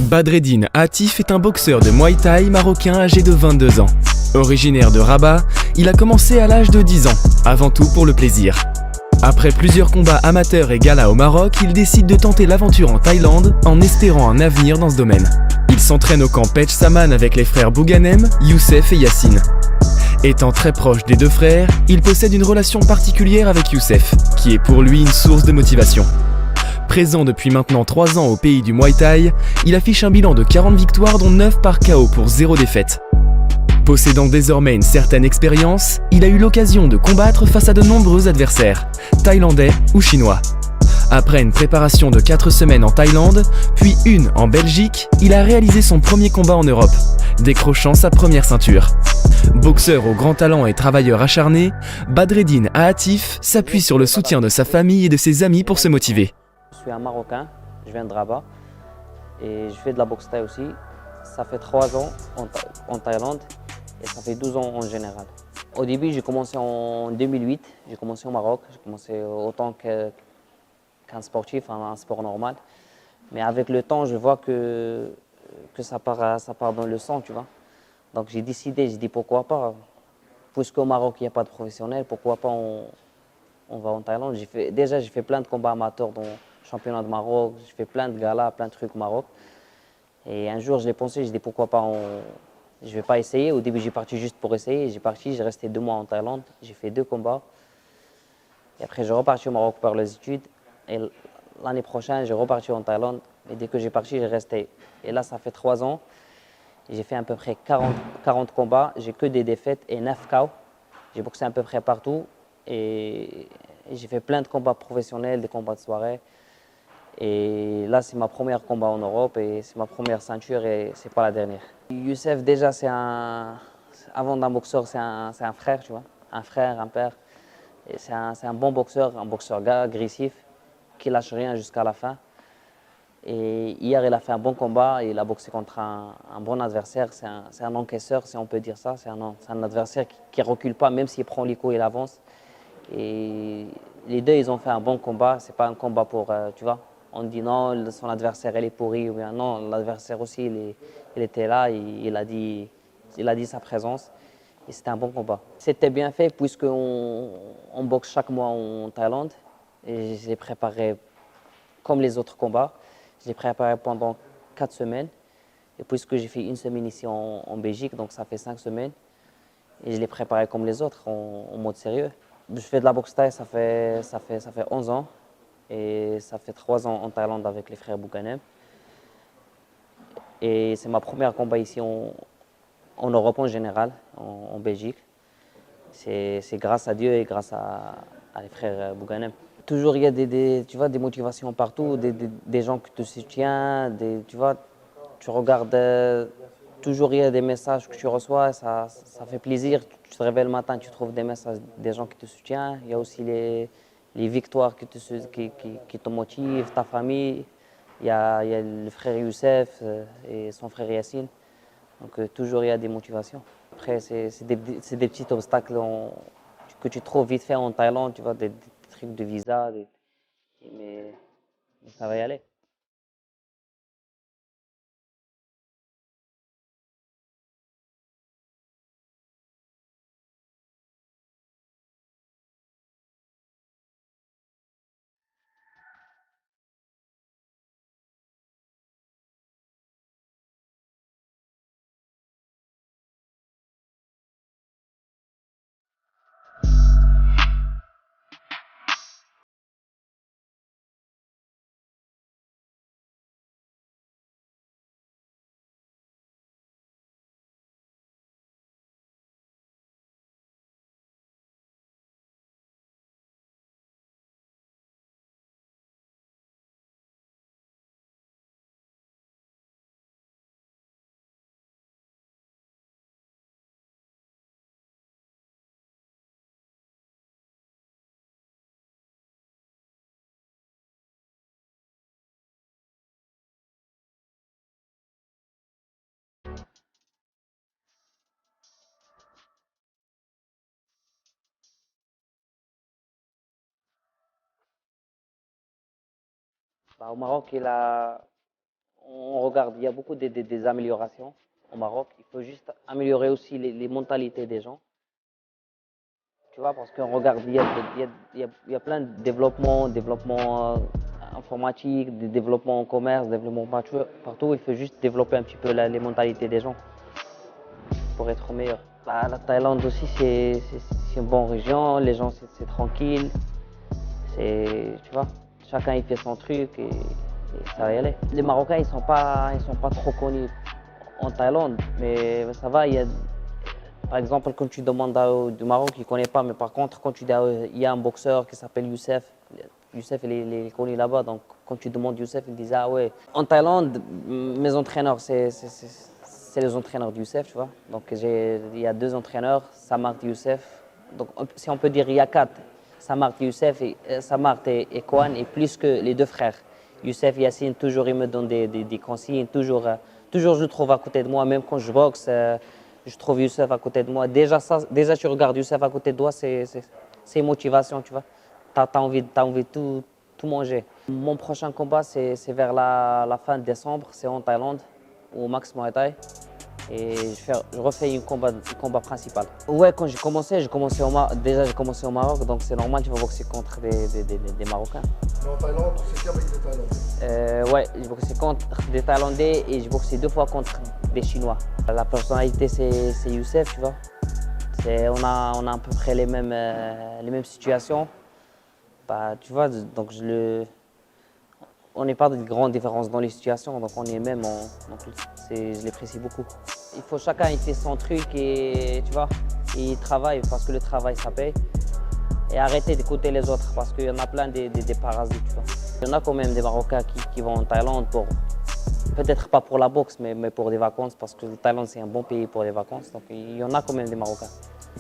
Badreddine Hatif est un boxeur de Muay Thai marocain âgé de 22 ans. Originaire de Rabat, il a commencé à l'âge de 10 ans, avant tout pour le plaisir. Après plusieurs combats amateurs et galas au Maroc, il décide de tenter l'aventure en Thaïlande en espérant un avenir dans ce domaine. Il s'entraîne au camp Pech Saman avec les frères Bouganem, Youssef et Yassine. Étant très proche des deux frères, il possède une relation particulière avec Youssef, qui est pour lui une source de motivation. Présent depuis maintenant 3 ans au pays du Muay Thai, il affiche un bilan de 40 victoires dont 9 par KO pour 0 défaite. Possédant désormais une certaine expérience, il a eu l'occasion de combattre face à de nombreux adversaires, thaïlandais ou chinois. Après une préparation de 4 semaines en Thaïlande, puis une en Belgique, il a réalisé son premier combat en Europe, décrochant sa première ceinture. Boxeur au grand talent et travailleur acharné, Badreddine Hatif s'appuie sur le soutien de sa famille et de ses amis pour se motiver. Je suis un Marocain, je viens de Rabat et je fais de la boxe thaï aussi. Ça fait 3 ans en Thaïlande et ça fait 12 ans en général. Au début, j'ai commencé en 2008, j'ai commencé au Maroc, j'ai commencé autant qu'un sportif, un sport normal. Mais avec le temps, je vois que ça part dans le sang, tu vois. Donc j'ai décidé, j'ai dit pourquoi pas, puisqu'au Maroc il n'y a pas de professionnels, pourquoi pas on va en Thaïlande. Déjà j'ai fait plein de combats amateurs dans le championnat de Maroc, j'ai fait plein de galas, plein de trucs au Maroc. Et un jour je l'ai pensé, j'ai dit pourquoi pas, je ne vais pas essayer. Au début j'ai parti juste pour essayer, j'ai resté 2 mois en Thaïlande, j'ai fait 2 combats. Et après j'ai reparti au Maroc pour les études. Et l'année prochaine j'ai reparti en Thaïlande. Et dès que j'ai parti, j'ai resté. Et là ça fait 3 ans. J'ai fait à peu près 40 combats, j'ai que des défaites et 9 KO. J'ai boxé à peu près partout et j'ai fait plein de combats professionnels, des combats de soirée. Et là, c'est ma première combat en Europe et c'est ma première ceinture et c'est pas la dernière. Youssef, déjà, avant d'un boxeur, c'est un frère, tu vois. Un frère, un père. Et c'est un bon boxeur, un boxeur agressif qui lâche rien jusqu'à la fin. Et hier, il a fait un bon combat, il a boxé contre un bon adversaire, c'est un encaisseur, si on peut dire ça. C'est un adversaire qui ne recule pas, même s'il prend les coups, il avance. Et les deux, ils ont fait un bon combat, c'est pas un combat pour, tu vois, on dit non, son adversaire, elle est pourrie, ou bien non, l'adversaire aussi, il était là, il a dit sa présence. Et c'était un bon combat. C'était bien fait puisqu'on boxe chaque mois en Thaïlande. Et je l'ai préparé comme les autres combats. Je l'ai préparé pendant 4 semaines. Et puisque j'ai fait une semaine ici en Belgique, donc ça fait 5 semaines. Et je l'ai préparé comme les autres, en mode sérieux. Je fais de la boxe thaï, ça fait 11 ans. Et ça fait 3 ans en Thaïlande avec les frères Bouganem. Et c'est ma première combat ici en Europe en général, en Belgique. C'est grâce à Dieu et grâce à les frères Bouganem. Toujours il y a tu vois, des motivations partout, des gens qui te soutiennent, tu vois, tu regardes, toujours il y a des messages que tu reçois, ça fait plaisir. Tu te réveilles le matin, tu trouves des messages des gens qui te soutiennent. Il y a aussi les victoires qui te motivent, ta famille. Il y a le frère Youssef et son frère Yassine. Donc toujours il y a des motivations. Après, c'est des petits obstacles que tu trouves vite fait en Thaïlande, tu vois, des trucs de visa, mais ça va y aller. Bah, au Maroc, On regarde, il y a beaucoup des améliorations au Maroc. Il faut juste améliorer aussi les mentalités des gens. Tu vois, parce qu'on regarde, il y a plein de développement informatique, des développements en commerce, développement partout. Il faut juste développer un petit peu les mentalités des gens pour être meilleur. Bah, la Thaïlande aussi, c'est une bonne région. Les gens, c'est tranquille. Tu vois, chacun il fait son truc et ça va y aller. Les Marocains, ils sont pas trop connus en Thaïlande, mais ça va. Par exemple, quand tu demandes du Maroc, il ne connaît pas, mais par contre, quand il y a un boxeur qui s'appelle Youssef, Youssef il est connu là-bas, donc quand tu demandes Youssef, il dit ah ouais. En Thaïlande, mes entraîneurs, c'est les entraîneurs de Youssef, tu vois. Donc il y a 2 entraîneurs, Samart et Youssef. Donc si on peut dire, il y a 4. Samart et Kwan, et plus que les 2 frères. Youssef, Yassine, toujours il me donne des consignes, toujours je le trouve à côté de moi, même quand je boxe. Je trouve Youssef à côté de moi. Déjà tu regardes Youssef à côté de toi, c'est une motivation, tu vois. Tu as envie de tout manger. Mon prochain combat, c'est vers la fin décembre, c'est en Thaïlande, au Max Muay Thai. Et je refais un combat principal. Ouais, quand j'ai commencé déjà j'ai commencé au Maroc, donc c'est normal, tu vas boxer contre des Marocains. Mais en Thaïlande, tu sais qu'avec des Thaïlandais. Ouais, j'ai boxé contre des Thaïlandais et j'ai boxé 2 fois contre des Chinois. La personnalité, c'est Youssef, tu vois. On a à peu près les mêmes situations. Bah, tu vois, donc on n'est pas de grandes différences dans les situations, donc on est même, je l'apprécie beaucoup. Il faut chacun il fait son truc et tu vois, il travaille parce que le travail ça paye. Et arrêter d'écouter les autres parce qu'il y en a plein des parasites, tu vois. Il y en a quand même des Marocains qui vont en Thaïlande peut-être pas pour la boxe, mais pour des vacances, parce que la Thaïlande c'est un bon pays pour les vacances, donc il y en a quand même des Marocains.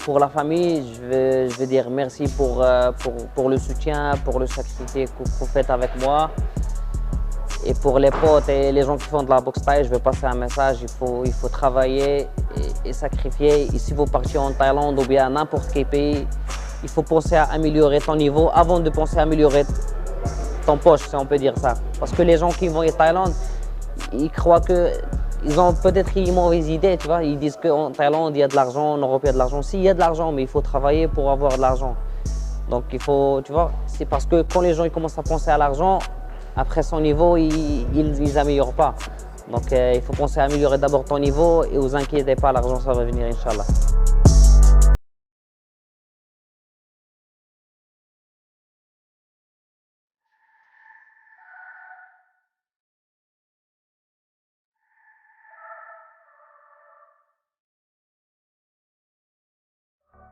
Pour la famille, je veux dire merci pour le soutien, pour le sacrifice que vous faites avec moi. Et pour les potes et les gens qui font de la boxe thaï, je veux passer un message, il faut travailler et sacrifier. Et si vous partez en Thaïlande ou bien à n'importe quel pays, il faut penser à améliorer ton niveau avant de penser à améliorer ton poche, si on peut dire ça. Parce que les gens qui vont en Thaïlande, ils croient ils ont peut-être une mauvaise idée, tu vois. Ils disent qu'en Thaïlande, il y a de l'argent, en Europe, il y a de l'argent. Si, il y a de l'argent, mais il faut travailler pour avoir de l'argent. Donc, il faut, tu vois, c'est parce que quand les gens ils commencent à penser à l'argent, après son niveau, ils n'améliorent pas. Donc, il faut penser à améliorer d'abord ton niveau et vous inquiétez pas, l'argent, ça va venir, Inch'Allah.